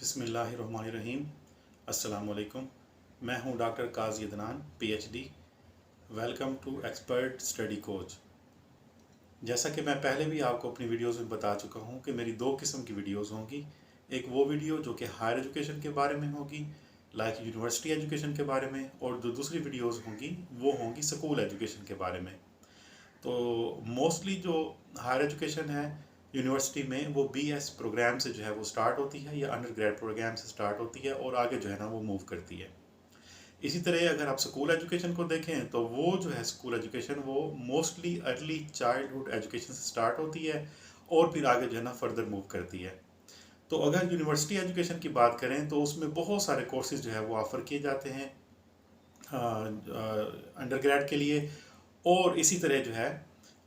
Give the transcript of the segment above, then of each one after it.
बिस्मिल्लाहिर्रहमानिर्रहीम। अस्सलाम वालेकुम। मैं हूं doctor Qazi Adnan PhD। Welcome to expert study coach. जैसा कि मैं पहले भी आपको अपनी वीडियोस में बता चुका हूं कि मेरी दो किस्म की वीडियोस होंगी। एक वो वीडियो जो कि हायर एजुकेशन के बारे में होगी, लाइक यूनिवर्सिटी एजुकेशन के बारे में, और जो दूसरी वीडियोस होंगी वो होंगी स्कूल एजुकेशन के बारे में। तो मोस्टली जो हायर एजुकेशन है यूनिवर्सिटी में वो BS प्रोग्राम से जो है वो स्टार्ट होती है या अंडर ग्रेड प्रोग्राम से स्टार्ट होती है और आगे जो है ना वो मूव करती है। इसी तरह अगर आप स्कूल एजुकेशन को देखें तो वो जो है स्कूल एजुकेशन वो मोस्टली अर्ली चाइल्डहुड एजुकेशन से स्टार्ट होती है और फिर आगे जो है ना फर्दर मूव करती है। तो अगर यूनिवर्सिटी एजुकेशन की बात करें तो उसमें बहुत सारे कोर्सेज जो है वो ऑफ़र किए जाते हैं अंडर ग्रेड के लिए। और इसी तरह जो है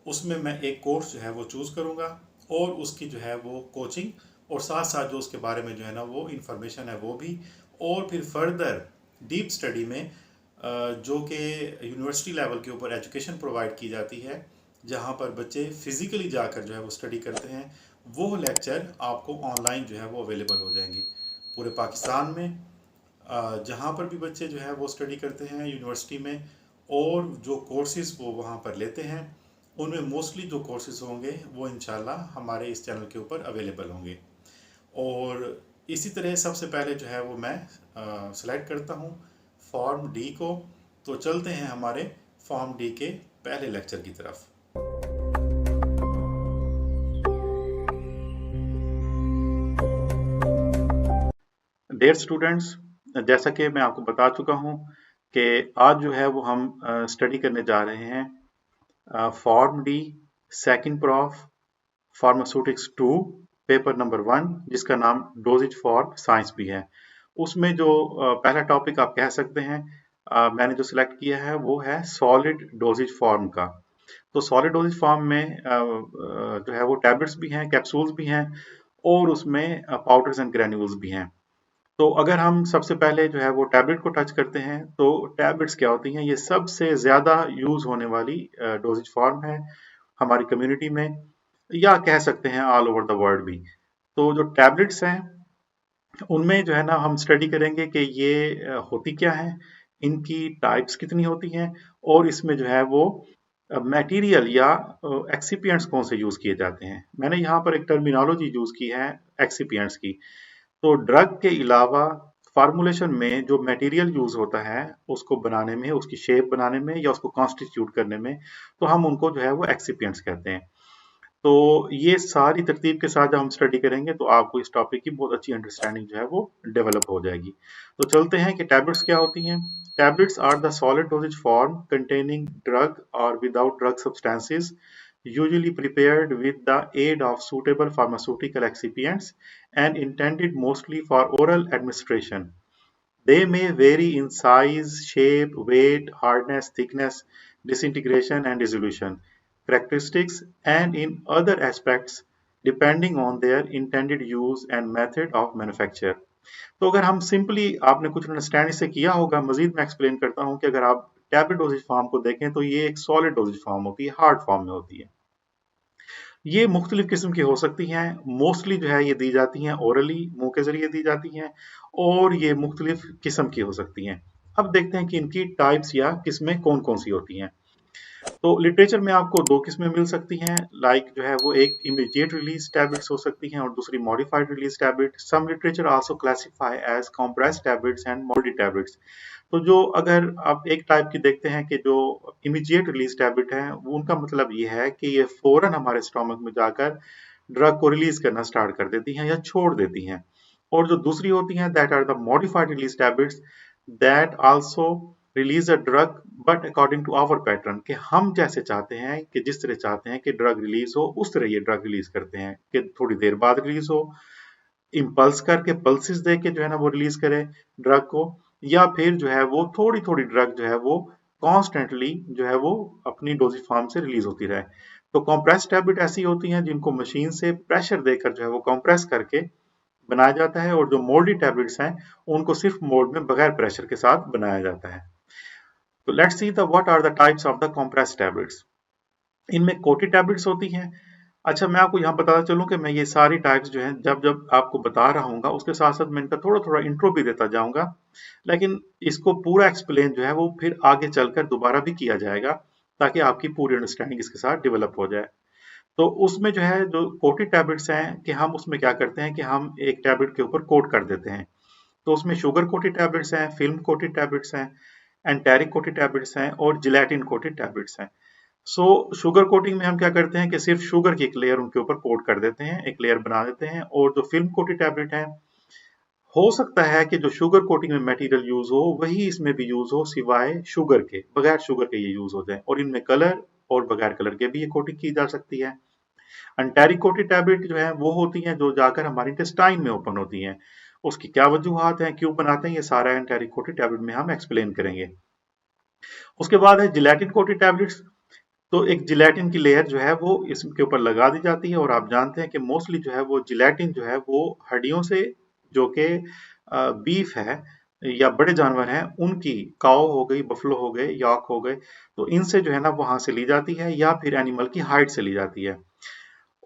उसमें मैं एक कोर्स जो है वो चूज़ करूँगा और उसकी जो है वो कोचिंग और साथ साथ जो उसके बारे में जो है ना वो इन्फॉर्मेशन है वो भी, और फिर फर्दर डीप स्टडी में जो कि यूनिवर्सिटी लेवल के ऊपर एजुकेशन प्रोवाइड की जाती है जहाँ पर बच्चे फिज़िकली जाकर जो है वो स्टडी करते हैं, वो लेक्चर आपको ऑनलाइन जो है वो अवेलेबल हो जाएंगे पूरे पाकिस्तान में। जहाँ पर भी बच्चे जो है वो स्टडी करते हैं यूनिवर्सिटी में और जो कोर्सेज़ वो वहाँ पर लेते हैं, उनमें मोस्टली जो कोर्सेज़ होंगे वो इंशाल्लाह हमारे इस चैनल के ऊपर अवेलेबल होंगे। और इसी तरह सबसे पहले जो है वो मैं सेलेक्ट करता हूँ फॉर्म डी को। तो चलते हैं हमारे फॉर्म डी के पहले लेक्चर की तरफ। डियर स्टूडेंट्स, जैसा कि मैं आपको बता चुका हूँ कि आज जो है वो हम स्टडी करने जा रहे हैं form D second prof pharmaceutics 2 paper number 1, जिसका नाम डोजेज फॉर साइंस भी है। उसमें जो पहला टॉपिक आप कह सकते हैं मैंने जो सिलेक्ट किया है वो है सॉलिड डोजेज फॉर्म का। तो सॉलिड डोजेज फॉर्म में जो है वो टैबलेट्स भी हैं, कैप्सूल्स भी हैं और उसमें पाउडर्स एंड ग्रैन्यूल्स भी हैं। तो अगर हम सबसे पहले जो है वो टैबलेट को टच करते हैं तो टैबलेट्स क्या होती हैं, ये सबसे ज़्यादा यूज़ होने वाली डोजेज फॉर्म है हमारी कम्युनिटी में, या कह सकते हैं ऑल ओवर द वर्ल्ड भी। तो जो टैबलेट्स हैं उनमें जो है ना हम स्टडी करेंगे कि ये होती क्या है, इनकी टाइप्स कितनी होती हैं और इसमें जो है वो मटेरियल या एक्सिपिएंट्स कौन से यूज़ किए जाते हैं। मैंने यहाँ पर एक टर्मिनोलॉजी यूज़ की है एक्सिपिएंट्स की। तो ड्रग के अलावा फार्मूलेशन में जो मटेरियल यूज होता है उसको बनाने में, उसकी शेप बनाने में या उसको कॉन्स्टिट्यूट करने में, तो हम उनको जो है वो एक्सिपिएंट्स कहते हैं। तो ये सारी तरतीब के साथ जब हम स्टडी करेंगे तो आपको इस टॉपिक की बहुत अच्छी अंडरस्टैंडिंग जो है वो डेवलप हो जाएगी। तो चलते हैं कि टैबलेट्स क्या होती हैं। Tablets are the solid dosages form containing drug और without drug substances usually prepared with the aid of suitable pharmaceutical excipients and intended mostly for oral administration. They may vary in size, shape, weight, hardness, thickness, disintegration, and dissolution characteristics, and in other aspects depending on their intended use and method of manufacture. तो अगर हम simply आपने कुछ understand इससे किया होगा, मजीद मैं explain करता हूँ कि अगर आप टैबलेट डोजेज फॉर्म को देखें तो ये एक सॉलिड डोजेज फॉर्म होती है, हार्ड फॉर्म में होती है। ये मुख्तलिफ किस्म की हो सकती हैं, मोस्टली जो है ये दी जाती हैं ओरली, मुंह के जरिए दी जाती हैं, और ये मुख्तलिफ किस्म की हो सकती हैं। अब देखते हैं कि इनकी टाइप्स या किस्में कौन कौन सी होती हैं। तो लिटरेचर में आपको दो किस्में मिल सकती हैं, लाइक जो है वो एक इमीडिएट रिलीज टैबलेट्स हो सकती हैं और दूसरी modified release tablet. Some literature also classify as compressed tablets and moulded tablets. तो जो अगर आप एक टाइप की देखते हैं कि जो इमीडिएट रिलीज टैबलेट है, वो उनका मतलब ये है कि ये फौरन हमारे स्टोमक में जाकर ड्रग को रिलीज करना स्टार्ट कर देती हैं या छोड़ देती हैं। और जो दूसरी होती हैं that are the modified release tablets that also release a drug but according to our pattern, कि हम जैसे चाहते हैं, कि जिस तरह चाहते हैं कि ड्रग रिलीज हो उस तरह ये ड्रग रिलीज करते हैं, कि थोड़ी देर बाद रिलीज हो, इम्पल्स करके पल्सेस दे के जो है ना वो रिलीज करे ड्रग को, या फिर जो है वो थोड़ी थोड़ी ड्रग जो है वो कॉन्स्टेंटली जो है वो अपनी डोजेज फॉर्म से रिलीज होती रहे। तो कॉम्प्रेस टैबलेट ऐसी होती हैं जिनको मशीन से प्रेशर देकर जो है वो कॉम्प्रेस करके बनाया जाता है, और जो मोल्डी टैबलेट्स हैं उनको सिर्फ मोल्ड में बगैर प्रेशर के साथ बनाया जाता है। तो let's see the what are the types of the compress tablets. इनमें कोटेड टैबलेट्स होती हैं। अच्छा, मैं आपको यहाँ बताता चलूँ कि मैं ये सारी टाइप्स जो हैं जब जब आपको बता रहा हूँगा उसके साथ साथ मैं इनका थोड़ा थोड़ा इंट्रो भी देता जाऊँगा, लेकिन इसको पूरा एक्सप्लेन जो है वो फिर आगे चलकर दोबारा भी किया जाएगा ताकि आपकी पूरी अंडरस्टैंडिंग इसके साथ डेवलप हो जाए। तो उसमें जो है जो कोटेड टैबलेट्स हैं कि हम उसमें क्या करते हैं कि हम एक टैबलेट के ऊपर कोट कर देते हैं। तो उसमें शुगर कोटेड टैबलेट्स हैं, फिल्म कोटेड टैबलेट्स हैं, एंटेरिक कोटेड टैबलेट्स हैं और जिलेटिन कोटेड टैबलेट्स हैं। सो शुगर कोटिंग में हम क्या करते हैं कि सिर्फ शुगर की एक लेयर उनके ऊपर कोट कर देते हैं, एक लेयर बना देते हैं। और जो फिल्म कोटेड टैबलेट है, हो सकता है कि जो शुगर कोटिंग में मटेरियल यूज हो वही इसमें भी यूज हो, सिवाय शुगर के, बगैर शुगर के ये यूज हो जाए। और इनमें कलर और बगैर कलर के भी ये कोटिंग की जा सकती है। अंटेरिक कोटेड टैबलेट जो है वो होती हैं जो जाकर हमारे इंटेस्टाइन में ओपन होती हैं। उसकी क्या वजूहत हैं, क्यों बनाते हैं, ये सारा एंटेरिक कोटेड टैबलेट में हम एक्सप्लेन करेंगे। उसके बाद है जिलेटिन कोटेड टैबलेट्स। तो एक जिलेटिन की लेयर जो है वो इसके ऊपर लगा दी जाती है। और आप जानते हैं कि मोस्टली जो है वो जिलेटिन जो है वो हड्डियों से, जो कि बीफ है या बड़े जानवर हैं उनकी, काऊ हो गई, बफलो हो गए, यॉक हो गए, तो इनसे जो है ना वहां से ली जाती है या फिर एनिमल की हाइड से ली जाती है।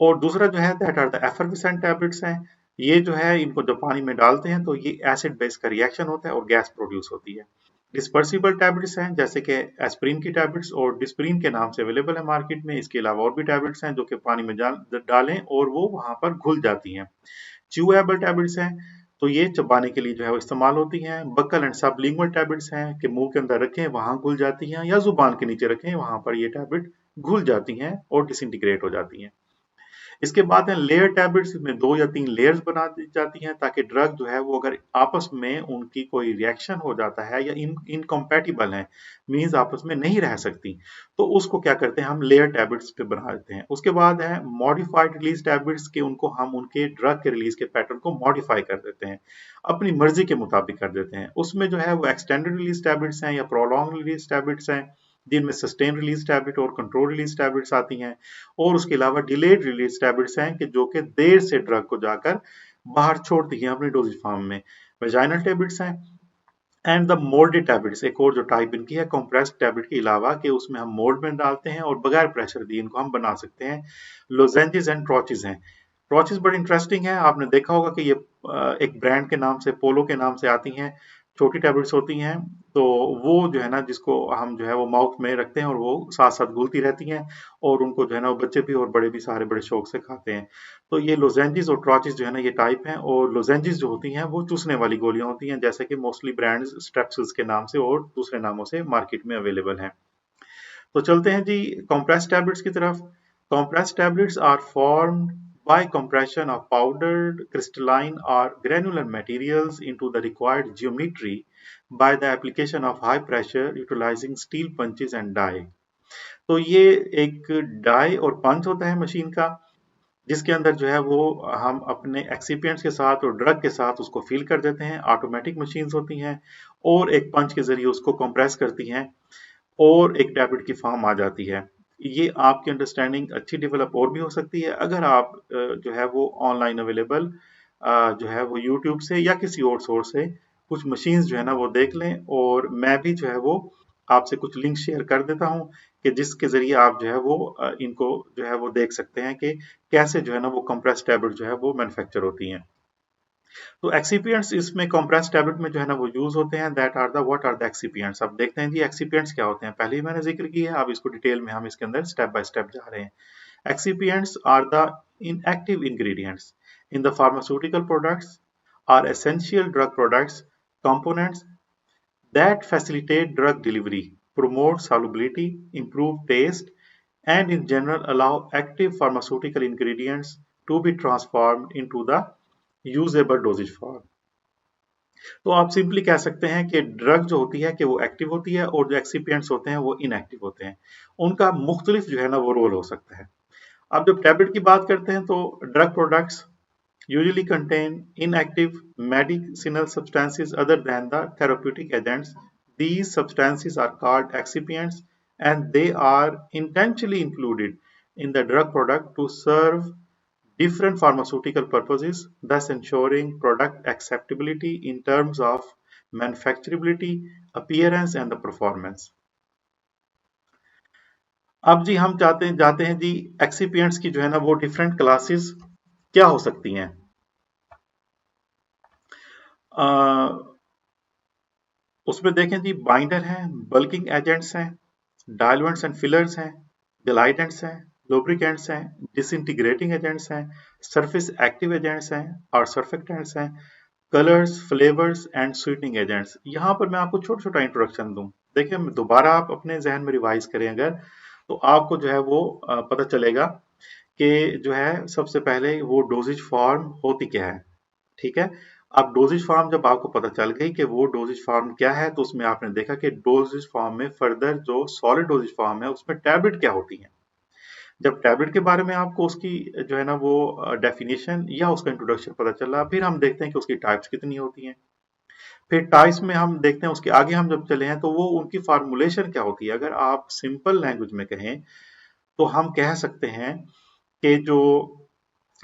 और दूसरा जो है that are the effervescent tablets हैं। ये जो है इनको जब पानी में डालते हैं तो ये एसिड बेस का रिएक्शन होता है और गैस प्रोड्यूस होती है। डिस्पर्सिबल टैबलेट्स हैं जैसे कि एस्प्रिन की टैबलेट्स और डिस्प्रिन के नाम से अवेलेबल है मार्केट में। इसके अलावा और भी टैबलेट्स हैं जो कि पानी में डालें और वो वहां पर घुल जाती हैं। च्यूएबल टैबलेट्स हैं, तो ये चबाने के लिए जो है वो इस्तेमाल होती हैं। बक्कल एंड सबलिंगुअल टैबलेट्स हैं कि मुंह के अंदर रखें वहां घुल जाती हैं, या जुबान के नीचे रखें वहां पर ये टैबलेट घुल जाती हैं और डिसइंटीग्रेट हो जाती हैं। इसके बाद है लेयर टैबलेट्स, में 2 या 3 लेयर्स बना दी जाती हैं ताकि ड्रग जो है वो अगर आपस में उनकी कोई रिएक्शन हो जाता है या इनकम्पैटिबल है, मींस आपस में नहीं रह सकती, तो उसको क्या करते हैं हम लेयर टैबलेट्स पे बना देते हैं। उसके बाद है मॉडिफाइड रिलीज टैबलेट्स के, उनको हम उनके ड्रग के रिलीज के पैटर्न को मॉडिफाई कर देते हैं, अपनी मर्जी के मुताबिक कर देते हैं। उसमें जो है वो एक्सटेंडेड रिलीज टैबलेट्स हैं या प्रोलॉन्ग रिलीज टैबलेट्स हैं, जिनमें सस्टेन रिलीज टैबलेट और कंट्रोल रिलीज टैबलेट्स आती हैं। और उसके अलावा डिलेड रिलीज टैबलेट्स हैं कि जो कि देर से ड्रग को जाकर बाहर छोड़ती हैं अपने डोजेज फॉर्म में। वेजाइनल टैबलेट्स हैं। एंड द मोल्डेड टैबलेट्स, एक और जो टाइप इनकी है कंप्रेस्ड टैबलेट के अलावा, कि उसमें हम मोल्ड में डालते हैं और बगैर प्रेशर दिए इनको हम बना सकते हैं। लोजेंजेस एंड ट्रॉचेस हैं। ट्रॉचेस बड़ी इंटरेस्टिंग है, आपने देखा होगा कि ये एक ब्रांड के नाम से, पोलो के नाम से आती हैं, छोटी टैबलेट्स होती हैं। तो वो जो है ना जिसको हम जो है वो माउथ में रखते हैं और वो साथ साथ घुलती रहती हैं, और उनको जो है ना वो बच्चे भी और बड़े भी सारे बड़े शौक से खाते हैं। तो ये लोजेंजिस और ट्रॉचेस जो है ना ये टाइप हैं। और लोजेंजिस जो होती हैं वो चूसने वाली गोलियां होती हैं, जैसे कि मोस्टली ब्रांड्स स्ट्रेप्सिल्स के नाम से और दूसरे नामों से मार्केट में अवेलेबल हैं। तो चलते हैं जी कॉम्प्रेस टैबलेट्स की तरफ। Compress tablets are formed by compression of powdered crystalline or granular materials into the required geometry by the application of high pressure utilizing steel punches and die। तो ये एक डाई और पंच होता है मशीन का, जिसके अंदर जो है वो हम अपने एक्सिपिएंट्स के साथ और ड्रग के साथ उसको फिल कर देते हैं। ऑटोमेटिक मशीन्स होती हैं और एक पंच के जरिए उसको कंप्रेस करती हैं और एक टैबलेट की फॉर्म आ जाती है। ये आपकी अंडरस्टैंडिंग अच्छी डेवलप और भी हो सकती है अगर आप जो है वो ऑनलाइन अवेलेबल जो है वो यूट्यूब से या किसी और सोर्स से कुछ मशीन्स जो है ना वो देख लें। और मैं भी जो है वो आपसे कुछ लिंक शेयर कर देता हूँ कि जिसके जरिए आप जो है वो इनको जो है वो देख सकते हैं कि कैसे जो है ना वो कंप्रेस टैबलेट जो है वो मैन्युफैक्चर होती हैं। तो एक्सिपिएंट्स इसमें कंप्रेस टैबलेट में जो है ना वो यूज होते हैं। That are the what are the excipients. अब देखते हैं जी एक्सिपिएंट्स क्या होते हैं। पहले ही मैंने जिक्र किया है, अब इसको डिटेल में हम इसके अंदर स्टेप बाय स्टेप जा रहे हैं। Excipients are the inactive ingredients in the pharmaceutical products, are essential drug products, components that facilitate drug delivery, promote solubility, improve taste, and in general allow active pharmaceutical ingredients to be transformed into the usable dosage form। तो आप simply कह सकते हैं कि drug जो होती है कि वो एक्टिव होती है और जो एक्सिपिएंट्स होते हैं वो इनएक्टिव होते हैं। उनका मुख्तलिफ जो है ना वो रोल हो सकता है। अब जब टैबलेट की बात करते हैं तो drug products usually contain inactive medicinal substances other than the therapeutic agents. These substances are called excipients and they are intentionally included in the drug product to serve different pharmaceutical purposes, thus ensuring product acceptability in terms of manufacturability, appearance, and the performance। अब जी हम जाते हैं जी excipients की जो है ना वो different classes क्या हो सकती हैं। अ, उसमें देखें जी बाइंडर हैं, बल्किंग एजेंट्स हैं, डायलुएंट्स एंड फिलर्स हैं, डिलाइटेंट्स हैं, लुब्रिकेंट्स हैं, डिसइंटीग्रेटिंग एजेंट्स हैं, सरफेस एक्टिव एजेंट्स हैं और सर्फेक्टेंट्स हैं, colours, flavours and sweetening agents. यहाँ पर मैं आपको छोटा छोटा इंट्रोडक्शन दूं। देखिए दोबारा आप अपने जहन में रिवाइज करें अगर, तो आपको जो है वो पता चलेगा कि जो है सबसे पहले वो डोजेज फॉर्म होती क्या है। ठीक है, अब डोजेज फॉर्म जब आपको पता चल गई कि वो डोजेज फॉर्म क्या है, तो उसमें आपने देखा कि डोजेज फॉर्म में फर्दर जो सॉलिड डोजेज फॉर्म है उसमें टैबलेट क्या होती है। जब टैबलेट के बारे में आपको उसकी जो है ना वो डेफिनेशन या उसका इंट्रोडक्शन पता चला, फिर हम देखते हैं कि उसकी टाइप्स कितनी होती हैं। फिर टाइप्स में हम देखते हैं उसके आगे हम जब चले हैं तो वो उनकी फार्मूलेशन क्या होती है। अगर आप सिंपल लैंग्वेज में कहें तो हम कह सकते हैं कि जो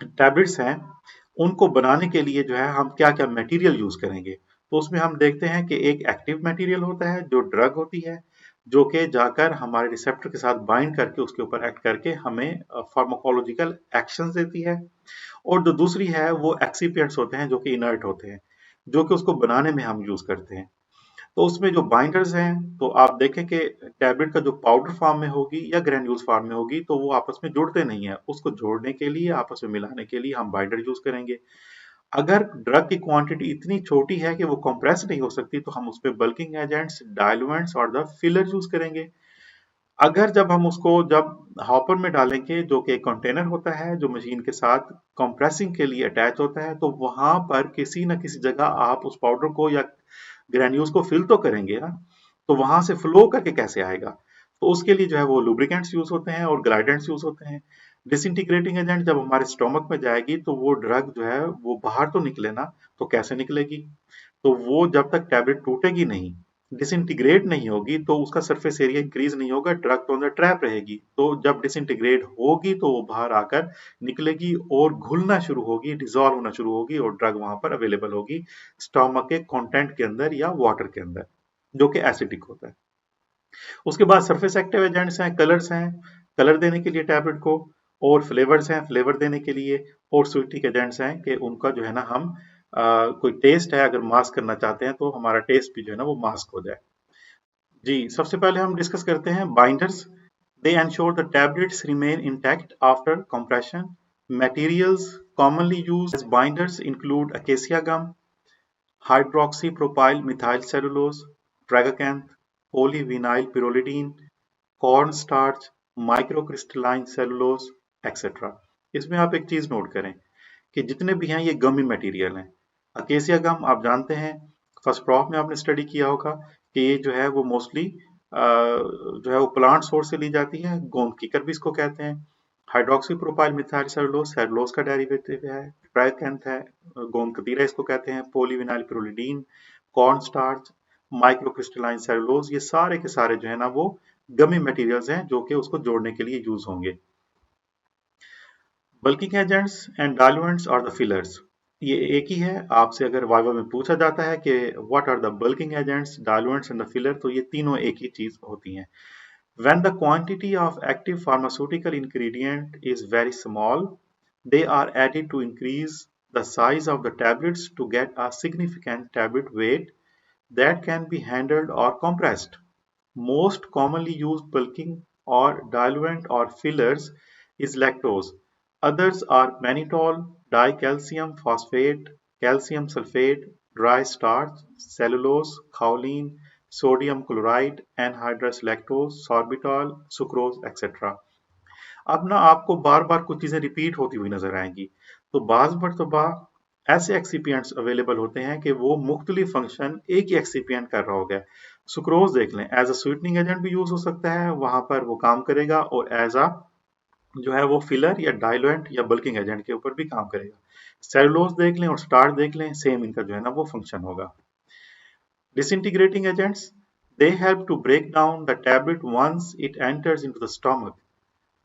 टैबलेट्स हैं उनको बनाने के लिए जो है हम क्या क्या मटेरियल यूज करेंगे। तो उसमें हम देखते हैं कि एक एक्टिव मटेरियल होता है जो ड्रग होती है, जो कि जाकर हमारे रिसेप्टर के साथ बाइंड करके उसके ऊपर एक्ट करके हमें फार्माकोलॉजिकल एक्शंस देती है। और जो दूसरी है वो एक्सिपिएंट्स होते हैं जो कि इनर्ट होते हैं, जो कि उसको बनाने में हम यूज करते हैं। तो उसमें जो बाइंडर्स हैं, तो आप देखें कि टैबलेट का जो पाउडर फॉर्म में होगी या ग्रैन्यूल्स फॉर्म में होगी तो वो आपस में जुड़ते नहीं है। उसको जोड़ने के लिए, आपस में मिलाने के लिए हम बाइंडर यूज करेंगे। अगर ड्रग की क्वांटिटी इतनी छोटी है कि वो कंप्रेस नहीं हो सकती तो हम उस पे बल्किंग एजेंट्स, डायलुएंट्स और द फिलर यूज करेंगे। अगर जब हम उसको जब हॉपर में डालेंगे, जो कि एक कंटेनर होता है जो मशीन के साथ कंप्रेसिंग के लिए अटैच होता है, तो वहां पर किसी न किसी जगह आप उस पाउडर को या ग्रेन्यूल्स को फिल तो करेंगे ना, तो वहां से फ्लो करके कैसे आएगा। तो उसके लिए जो है वो लुब्रिकेंट्स यूज होते हैं और ग्लाइडेंट्स यूज होते हैं। डिसइंटीग्रेटिंग एजेंट जब हमारे स्टोमक में जाएगी तो वो ड्रग जो है वो बाहर तो निकले ना, तो कैसे निकलेगी। तो वो जब तक टैबलेट टूटेगी नहीं, डिसइंटीग्रेट नहीं होगी, तो उसका सरफेस एरिया इंक्रीज नहीं होगा, ड्रग तो अंदर ट्रैप रहेगी। तो जब डिसइंटीग्रेट होगी तो वो बाहर आकर निकलेगी और घुलना शुरू होगी, डिजॉल्व होना शुरू होगी और ड्रग वहां पर अवेलेबल होगी स्टोमक के कंटेंट के अंदर या वाटर के अंदर, जो कि एसिडिक होता है। उसके बाद सरफेस एक्टिव एजेंट्स हैं, कलर्स हैं, कलर देने के लिए टैबलेट को, और फ्लेवर्स हैं, फ्लेवर देने के लिए, और स्वीटिंग एजेंट्स हैं कि उनका जो है ना हम कोई टेस्ट है अगर मास्क करना चाहते हैं तो हमारा टेस्ट भी जो है ना वो मास्क हो जाए। जी, सबसे पहले हम डिस्कस करते हैं binders. They ensure the tablets remain intact after compression. Materials commonly used as binders include acacia gum, hydroxypropyl methylcellulose, tragacanth, polyvinyl pyridine, cornstarch, microcrystalline cellulose etcetera. इसमें आप एक चीज नोट करें कि जितने भी हैं ये गमी मटेरियल हैं। अकेसिया गम आप जानते हैं, फर्स्ट प्रॉफ में आपने स्टडी किया होगा कि ये जो है वो मोस्टली जो है वो प्लांट सोर्स से ली जाती है, गोंद कीकर भी इसको कहते हैं। Hydroxy propyl methyl cellulose cellulose का डेरिवेटिव है। ट्राइकेंथ है, गोंद कतीरा इसको कहते हैं। Polyvinyl pyrrolidone, corn starch, microcrystalline cellulose, ये सारे के सारे जो है ना वो गमी मटेरियल्स हैं जो कि उसको जोड़ने के लिए यूज होंगे। बल्किंग एजेंट्स एंड डायलुएंट्स और द फिलर्स, ये एक ही है। आपसे अगर वाइवा में पूछा जाता है कि what are the bulking agents, diluents and the filler, तो ये तीनों एक ही चीज होती हैं। When the quantity of active pharmaceutical ingredient is very small, they are added to increase the size of the tablets to get a significant tablet weight that can be handled or compressed. Most commonly used bulking or diluent or fillers is lactose. Others are mannitol, dicalcium phosphate, calcium sulfate, dry starch, cellulose, choline, sodium chloride, anhydrous lactose, sorbitol, sucrose, etc. अब ना आपको बार बार कुछ चीजें repeat होती हुई नजर आएंगी। तो बाज मरतबा ऐसे एक्सीपियंट्स अवेलेबल होते हैं कि वो मुख्तलिफ फंक्शन एक ही एक्सीपियंट कर रहा होगा। सुक्रोज देख लें, एज अ स्वीटनिंग एजेंट भी यूज हो सकता है, वहां पर वो काम करेगा, और एज अ जो है वो फिलर या डाइलुएंट या बल्किंग एजेंट के ऊपर भी काम करेगा। सेलुलोज देख लें और स्टार्च देख लें, सेम इनका जो है ना वो फंक्शन होगा। Disintegrating agents, they help to break down the tablet once it enters into the stomach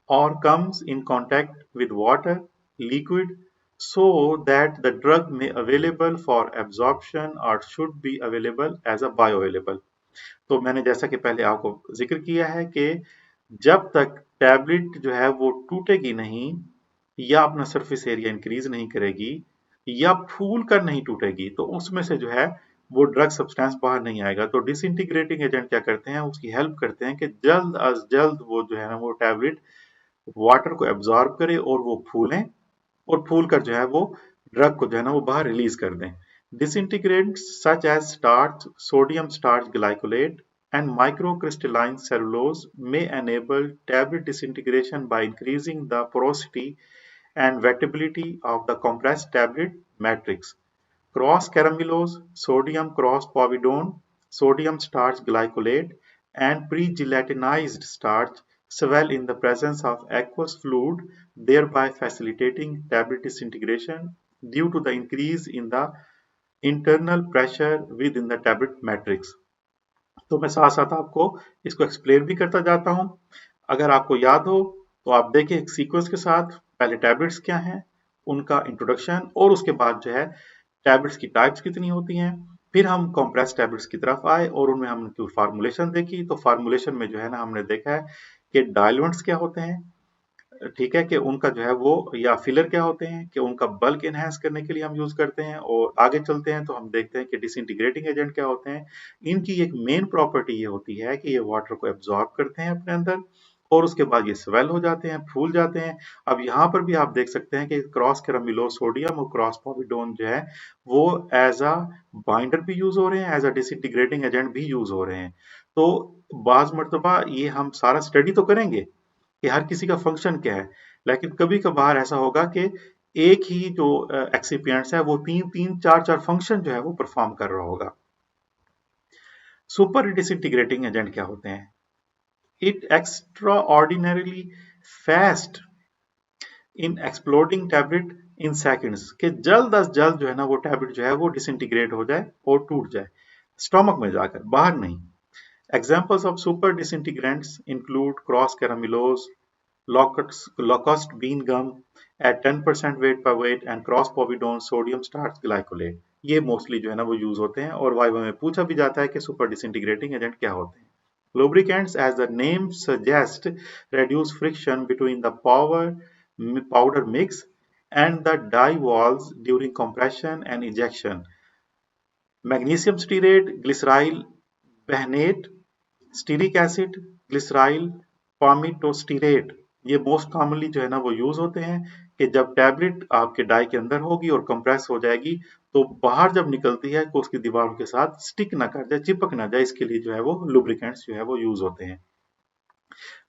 or comes in contact with water, liquid, so that the drug may available for absorption or should be available as a bioavailable. तो मैंने जैसा कि पहले आपको जिक्र किया है कि जब तक टैबलेट जो है वो टूटेगी नहीं या अपना सरफेस एरिया इंक्रीज नहीं करेगी या फूल कर नहीं टूटेगी तो उसमें से जो है वो ड्रग सब्सटेंस बाहर नहीं आएगा। तो डिसइंटीग्रेटिंग एजेंट क्या करते हैं, उसकी हेल्प करते हैं कि जल्द अज जल्द वो जो है ना वो टैबलेट वाटर को एब्जॉर्ब करे और वो फूलें और फूल कर जो है वो ड्रग को जो है ना वो बाहर रिलीज कर दें। Disintegrants such as starch, sodium starch glycolate, and microcrystalline cellulose may enable tablet disintegration by increasing the porosity and wettability of the compressed tablet matrix. Cross caramelose, sodium cross povidone, sodium starch glycolate, and pre-gelatinized starch swell in the presence of aqueous fluid, thereby facilitating tablet disintegration due to the increase in the internal pressure within the tablet matrix। तो मैं साथ साथ आपको इसको explain भी करता जाता हूं। अगर आपको याद हो तो आप देखिए एक सीक्वेंस के साथ, पहले टैबलेट्स क्या हैं, उनका इंट्रोडक्शन, और उसके बाद जो है टैबलेट्स की टाइप्स कितनी होती हैं। फिर हम कॉम्प्रेस टैबलेट्स की तरफ आए और उनमें हमने फार्मूलेशन देखी। तो फार्मूलेशन में जो है ना हमने देखा है कि डायलुएंट्स क्या होते हैं, ठीक है, कि उनका जो है वो या फिलर क्या होते हैं कि उनका बल्क एनहांस करने के लिए हम यूज करते हैं। और आगे चलते हैं तो हम देखते हैं कि डिसइंटीग्रेटिंग एजेंट क्या होते हैं। इनकी एक मेन प्रॉपर्टी ये होती है कि ये वाटर को एब्जॉर्ब करते हैं अपने अंदर और उसके बाद ये स्वेल हो जाते हैं, फूल जाते हैं। अब यहाँ पर भी आप देख सकते हैं कि क्रॉस कैरामिलो सोडियम और क्रॉस पॉविडोन जो है वो एज अ बाइंडर भी यूज हो रहे हैं, एज अ डिसइंटीग्रेटिंग एजेंट भी यूज हो रहे हैं। तो बाज मर्तबा ये हम सारा स्टडी तो करेंगे कि हर किसी का फंक्शन क्या है, लेकिन कभी कभार ऐसा होगा कि एक ही जो एक्सिपिएंट्स है वो तीन तीन चार चार फंक्शन जो है वो परफॉर्म कर रहा होगा। सुपर डिसइंटीग्रेटिंग एजेंट क्या होते हैं? It extra ordinarily fast in exploding tablet in seconds, के जल्द अज जल्द जो है ना वो टैबलेट जो है वो डिसइंटीग्रेट हो जाए और टूट जाए स्टोमक में जाकर, बाहर नहीं। Examples of super disintegrants include cross caramelose, locust bean gum at 10% weight per weight, and cross povidone sodium starch glycolate। ये मोस्टली जो है ना वो यूज होते हैं और वाइवा में पूछा भी जाता है कि सुपर डिसइंटीग्रेटिंग एजेंट क्या होते हैं। Lubricants, as the name suggests, reduce friction between the powder mix and the die walls during compression and ejection. Magnesium stearate, glyceryl behnate, stearic acid, glyceryl, palmitostearate, ये मोस्ट कॉमनली जो है ना वो use होते हैं कि जब टैबलेट आपके डाई के अंदर होगी और कंप्रेस हो जाएगी तो बाहर जब निकलती है तो उसकी दीवारों के साथ स्टिक ना कर जाए, चिपक ना जाए, इसके लिए जो है वो लुब्रिकेंट्स जो है वो यूज होते हैं।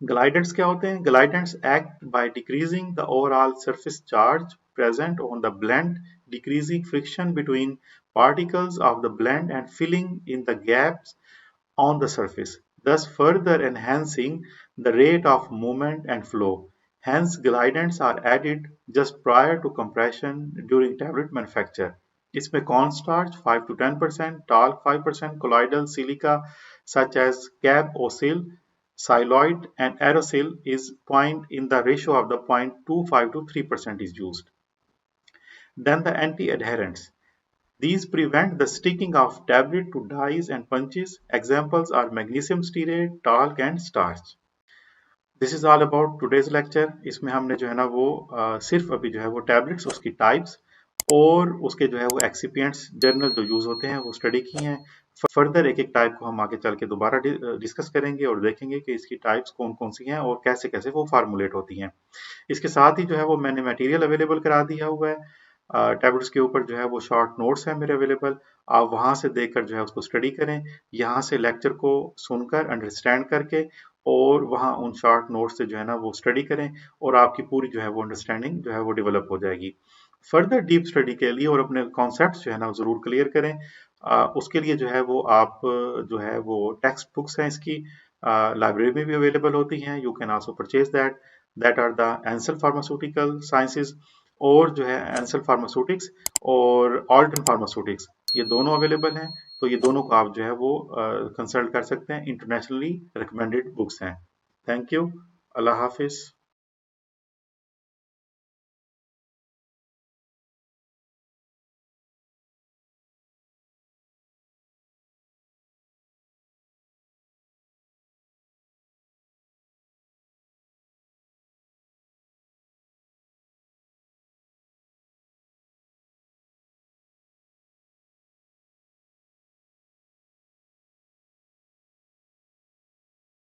ग्लाइडेंट्स क्या होते हैं? Glidants act by decreasing the overall surface charge present on the blend, decreasing friction between particles of the blend and filling in the gaps on the surface, thus further enhancing the rate of movement and flow. Hence, glidants are added just prior to compression during tablet manufacture. इसमें cornstarch 5 to 10%, talc 5%, colloidal silica such as cap-ocil, xyloid, and aerosil is point in the ratio of the 0.25 to 3% is used. Then the anti-adherents. These prevent the sticking of tablet to dyes and punches. Examples are magnesium stearate, talc and starch. This is all about today's lecture. इसमें हमने जो है ना वो सिर्फ अभी जो है वो टैबलेट्स, उसकी टाइप्स और उसके जो है वो एक्सिपिएंट्स जर्नल जो यूज होते हैं वो स्टडी की हैं। फर्दर एक एक टाइप को हम आगे चल के दोबारा डिस्कस करेंगे और देखेंगे कि इसकी टाइप्स कौन कौन सी हैं और कैसे कैसे वो फार्मूलेट होती हैं। इसके साथ ही जो है वो मैंने मटेरियल अवेलेबल करा दिया हुआ है। टैबलेट्स के ऊपर जो है वो शॉर्ट नोट्स हैं मेरे अवेलेबल, आप वहाँ से देखकर जो है उसको स्टडी करें। यहाँ से लेक्चर को सुनकर अंडरस्टैंड करके और वहाँ उन शॉर्ट नोट्स से जो है ना वो स्टडी करें और आपकी पूरी जो है वो अंडरस्टैंडिंग जो है वो डेवलप हो जाएगी। फर्दर डीप स्टडी के लिए और अपने कॉन्सेप्ट्स जो है ना ज़रूर क्लियर करें। उसके लिए जो है वो आप जो है वो टेक्स्ट बुक्स हैं इसकी लाइब्रेरी में भी अवेलेबल होती हैं। You can also purchase that are the Ansel pharmaceutical sciences और जो है एंसल फार्मास्यूटिक्स और ऑल्टन फार्मास्यूटिक्स, ये दोनों अवेलेबल हैं। तो ये दोनों को आप जो है वो कंसल्ट कर सकते हैं, इंटरनेशनली रिकमेंडेड बुक्स हैं। Thank you, Allah Hafiz.